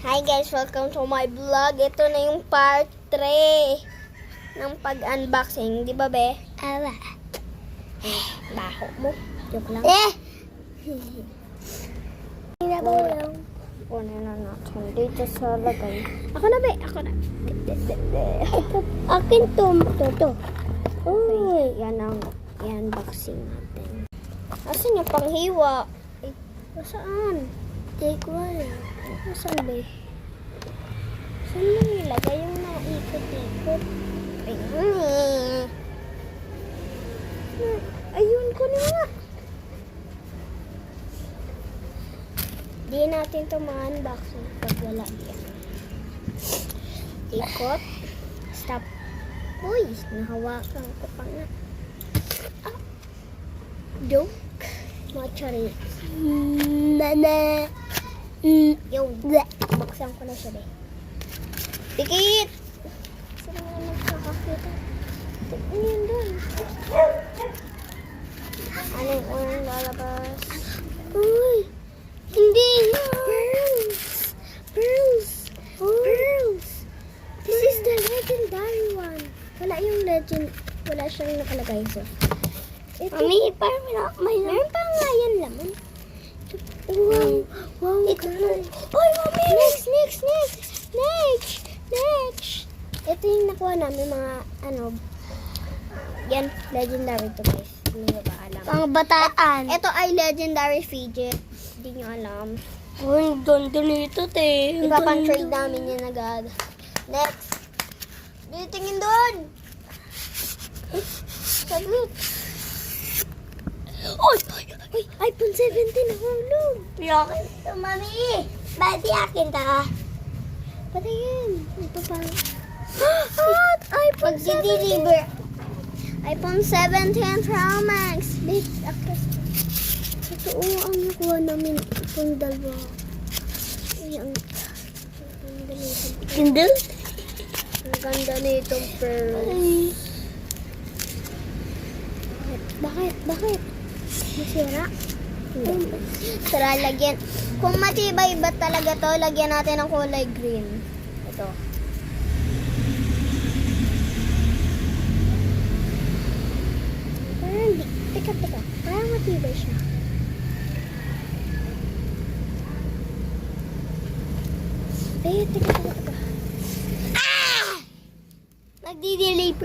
Hi guys, welcome to my vlog. Ito na yung part 3 ng pag-unboxing. Di ba, be? Awa. Baho mo. Joke lang. Pinabulong. Kunin na natin dito sa lagay. Ako na, be. Ako na. Akin to. Uy, yan ang i-unboxing natin. Asan yung panghiwa? Ay, saan? Take one. Saan, be? Saan mo nilagay yung naikot-ikot? Ayun ko na nga. Di natin ito ma-unboxing pag wala yan. Ikot. Stop. Uy, nahawakan ko pa nga. Ah. Joke. Machari. Nana. Yo. Buksan ko na siya, be. Tikit! Saan nga nagkakakita? Ano yun doon? Ano yung unang lalabas? Uy. Hindi na. Pearls! This is the legendary one. Wala yung legend. Wala siyang nakalagay. So, ito. Mami, parang may Meron pa nga yan laman. Wow, Ito. guys. Oy, mami! Next! Ito yung nakuha namin mga, yan, legendary to guys. Hindi nyo ba alam? Pang bataan. Ito ay legendary fidget. Hindi nyo alam. Uy, ganda nito, te. Ipapang-trade namin yan agad. Next! Tingin doon! Saglit! Uy! iPhone 17 nahulog! Yakin to, mami. Ba't yakin ta? Pati yan. Ito pa. iPhone 17. iPhone 17 Pro Max. Big, akas. Totoo ang nakuha namin itong dalawa. Ay, ang ganda nitong Kindle? Ang ganda nitong pearl. Bakit? Masira? Tara, lagyan. Kung matibay ba talaga to, lagyan natin ng kulay green. Ito. Parang, teka. Parang matibay siya. Teka. Nagdi-delay pa.